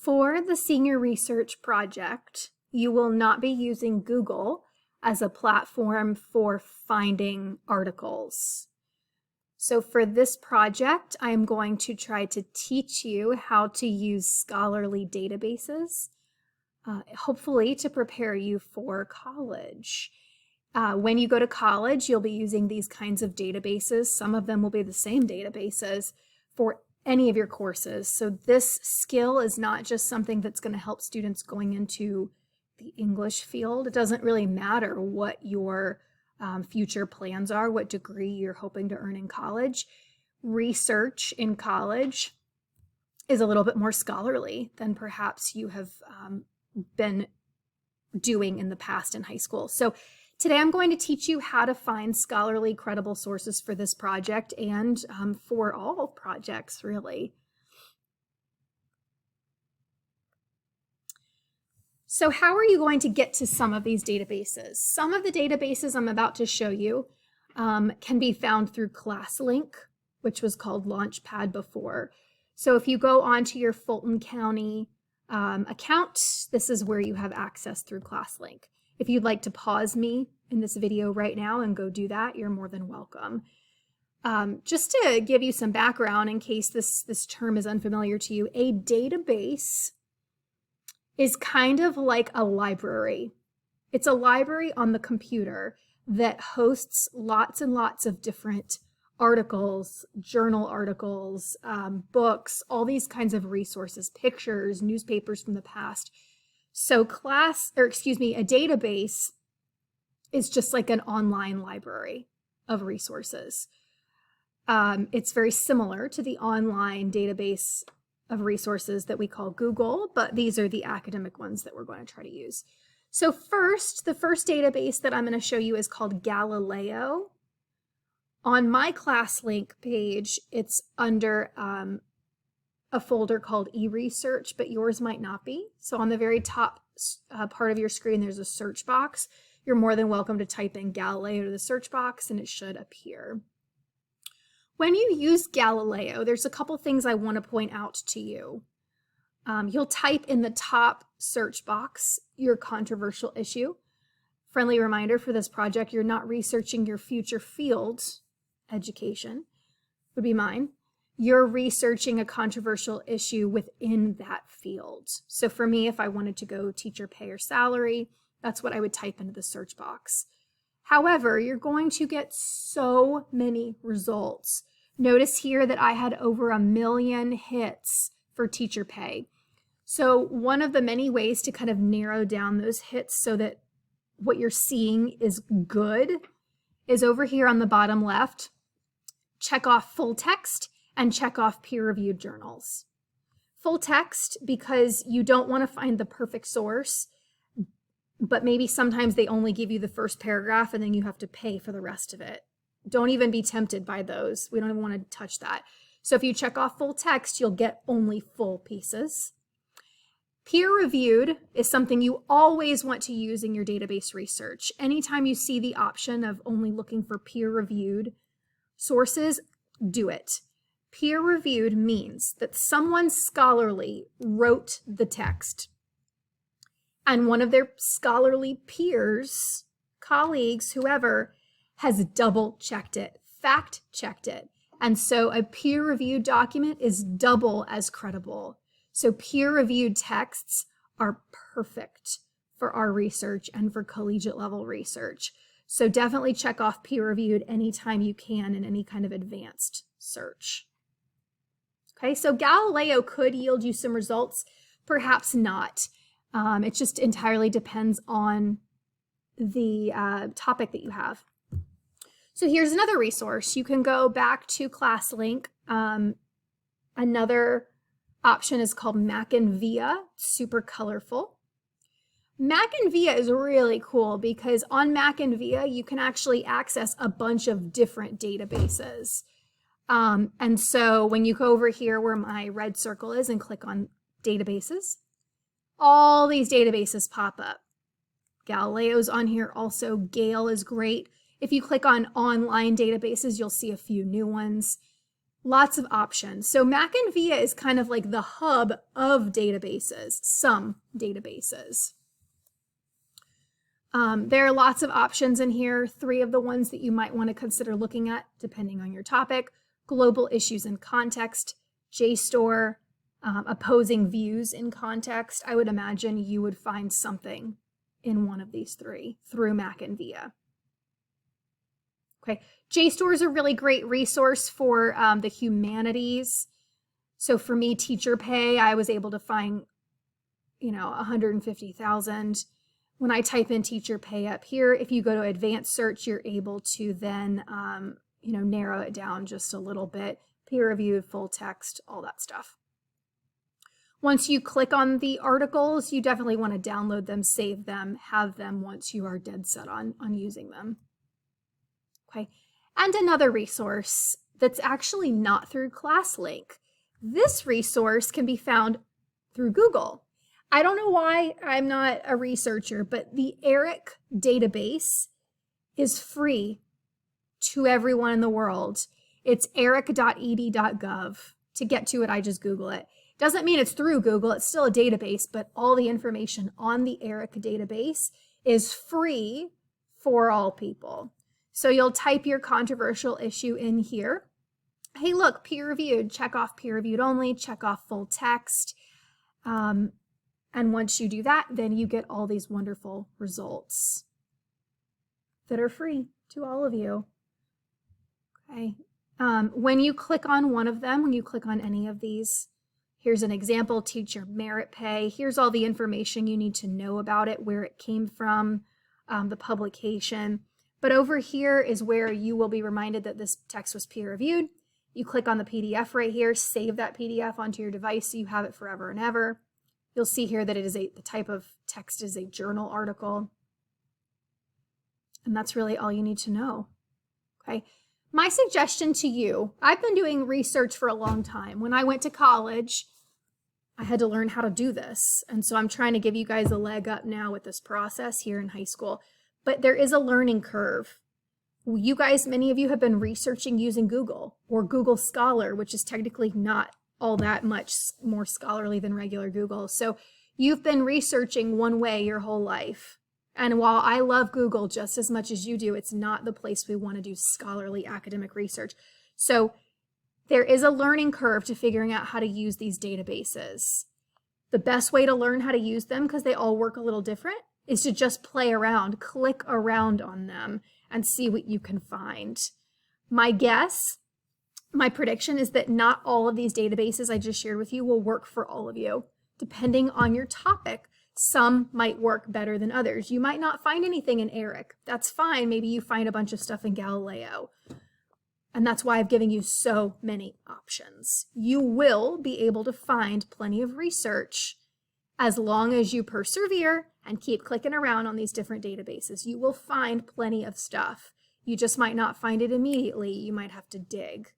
For the senior research project, you will not be using Google as a platform for finding articles. So for this project, I'm going to try to teach you how to use scholarly databases, hopefully to prepare you for college. When you go to college, you'll be using these kinds of databases. Some of them will be the same databases for any of your courses. So this skill is not just something that's going to help students going into the English field. It doesn't really matter what your future plans are, what degree you're hoping to earn in college. Research in college is a little bit more scholarly than perhaps you have been doing in the past in high school. So today I'm going to teach you how to find scholarly credible sources for this project and for all projects, really. So how are you going to get to some of these databases? Some of the databases I'm about to show you can be found through ClassLink, which was called Launchpad before. So if you go onto your Fulton County account, this is where you have access through ClassLink. If you'd like to pause me in this video right now and go do that, you're more than welcome. Just to give you some background in case this term is unfamiliar to you, a database is kind of like a library. It's a library on the computer that hosts lots and lots of different articles, journal articles, books, all these kinds of resources, pictures, newspapers from the past. So a database is just like an online library of resources. It's very similar to the online database of resources that we call Google, but these are the academic ones that we're going to try to use. So the first database that I'm going to show you is called Galileo. On my ClassLink page, it's under a folder called eResearch, but yours might not be. So on the very top part of your screen, there's a search box. You're more than welcome to type in Galileo to the search box and it should appear. When you use Galileo, there's a couple things I want to point out to you. You'll type in the top search box your controversial issue. Friendly reminder for this project, you're not researching your future field, education would be mine. You're researching a controversial issue within that field. So for me, if I wanted to go teacher pay or salary, that's what I would type into the search box. However, you're going to get so many results. Notice here that I had over 1 million hits for teacher pay. So one of the many ways to kind of narrow down those hits so that what you're seeing is good is over here on the bottom left, check off full text and check off peer-reviewed journals. Full text because you don't want to find the perfect source, but maybe sometimes they only give you the first paragraph and then you have to pay for the rest of it. Don't even be tempted by those. We don't even want to touch that. So if you check off full text, you'll get only full pieces. Peer-reviewed is something you always want to use in your database research. Anytime you see the option of only looking for peer-reviewed sources, do it. Peer-reviewed means that someone scholarly wrote the text and one of their scholarly peers, colleagues, whoever, has double-checked it, fact-checked it. And so a peer-reviewed document is double as credible. So peer-reviewed texts are perfect for our research and for collegiate level research. So definitely check off peer-reviewed anytime you can in any kind of advanced search. Okay, so Galileo could yield you some results, perhaps not. It just entirely depends on the topic that you have. So here's another resource. You can go back to ClassLink. Another option is called macinvia, super colorful. Macinvia is really cool because on macinvia, you can actually access a bunch of different databases. And so when you go over here where my red circle is and click on databases, all these databases pop up. Galileo's on here also. Gale is great. If you click on online databases, you'll see a few new ones. Lots of options. So macinvia is kind of like the hub of databases, some databases. There are lots of options in here. 3 of the ones that you might want to consider looking at, depending on your topic: global issues in context, JSTOR, opposing views in context. I would imagine you would find something in one of these 3 through macinvia. Okay, JSTOR is a really great resource for the humanities. So for me, teacher pay, I was able to find, 150,000. When I type in teacher pay up here, if you go to advanced search, you're able to then, narrow it down just a little bit, peer reviewed, full text, all that stuff. Once you click on the articles, you definitely want to download them, save them, have them once you are dead set on using them. Okay, and another resource that's actually not through ClassLink. This resource can be found through Google. I don't know why, I'm not a researcher, but the ERIC database is free to everyone in the world. It's eric.ed.gov. To get to it, I just Google it. Doesn't mean it's through Google, it's still a database, but all the information on the ERIC database is free for all people. So you'll type your controversial issue in here. Hey, look, peer reviewed, check off peer reviewed only, check off full text. And once you do that, then you get all these wonderful results that are free to all of you. Okay. When you click on one of them, when you click on any of these, here's an example: teacher merit pay. Here's all the information you need to know about it, where it came from, the publication. But over here is where you will be reminded that this text was peer reviewed. You click on the PDF right here, save that PDF onto your device so you have it forever and ever. You'll see here that the type of text is a journal article. And that's really all you need to know. Okay. My suggestion to you, I've been doing research for a long time. When I went to college, I had to learn how to do this. And so I'm trying to give you guys a leg up now with this process here in high school. But there is a learning curve. You guys, many of you have been researching using Google or Google Scholar, which is technically not all that much more scholarly than regular Google. So you've been researching one way your whole life. And while I love Google just as much as you do, it's not the place we want to do scholarly academic research. So there is a learning curve to figuring out how to use these databases. The best way to learn how to use them, because they all work a little different, is to just play around, click around on them, and see what you can find. My prediction is that not all of these databases I just shared with you will work for all of you. Depending on your topic, some might work better than others. You might not find anything in ERIC. That's fine. Maybe you find a bunch of stuff in Galileo. And that's why I've given you so many options. You will be able to find plenty of research as long as you persevere and keep clicking around on these different databases. You will find plenty of stuff. You just might not find it immediately. You might have to dig.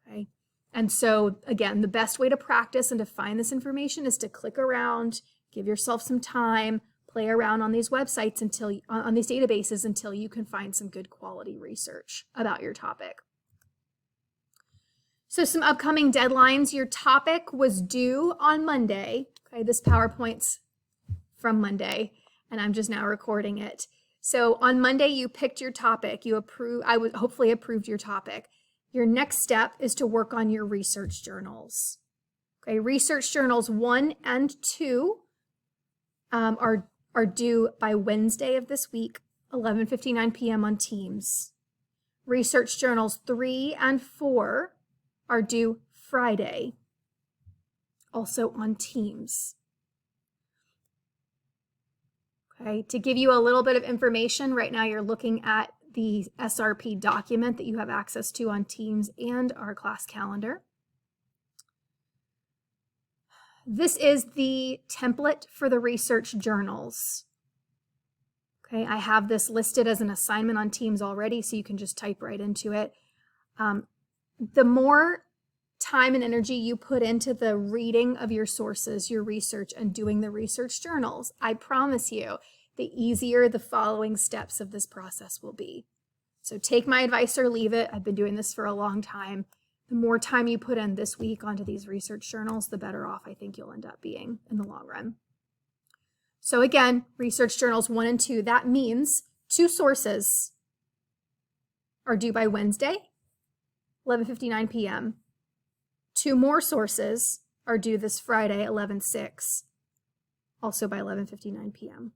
Okay. And so again, the best way to practice and to find this information is to click around, give yourself some time, play around on these websites on these databases until you can find some good quality research about your topic. So some upcoming deadlines. Your topic was due on Monday. Okay, this PowerPoint's from Monday, and I'm just now recording it. So on Monday, you picked your topic. I would hopefully approved your topic. Your next step is to work on your research journals. Okay, research journals 1 and 2 are due by Wednesday of this week, 11:59 p.m. on Teams. Research journals 3 and 4 are due Friday, also on Teams. Okay, to give you a little bit of information, right now you're looking at the SRP document that you have access to on Teams and our class calendar. This is the template for the research journals. Okay, I have this listed as an assignment on Teams already, so you can just type right into it. The more time and energy you put into the reading of your sources, your research, and doing the research journals, I promise you, the easier the following steps of this process will be. So take my advice or leave it. I've been doing this for a long time. the more time you put in this week onto these research journals, the better off I think you'll end up being in the long run. So again, research journals 1 and 2, that means 2 sources are due by Wednesday, 11:59 p.m. 2 more sources are due this Friday, 11/6, also by 11:59 p.m.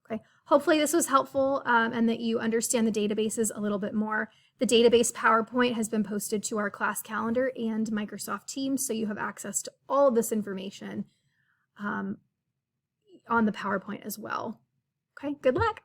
Okay. Hopefully this was helpful and that you understand the databases a little bit more. The database PowerPoint has been posted to our class calendar and Microsoft Teams, so you have access to all of this information on the PowerPoint as well. Okay, good luck.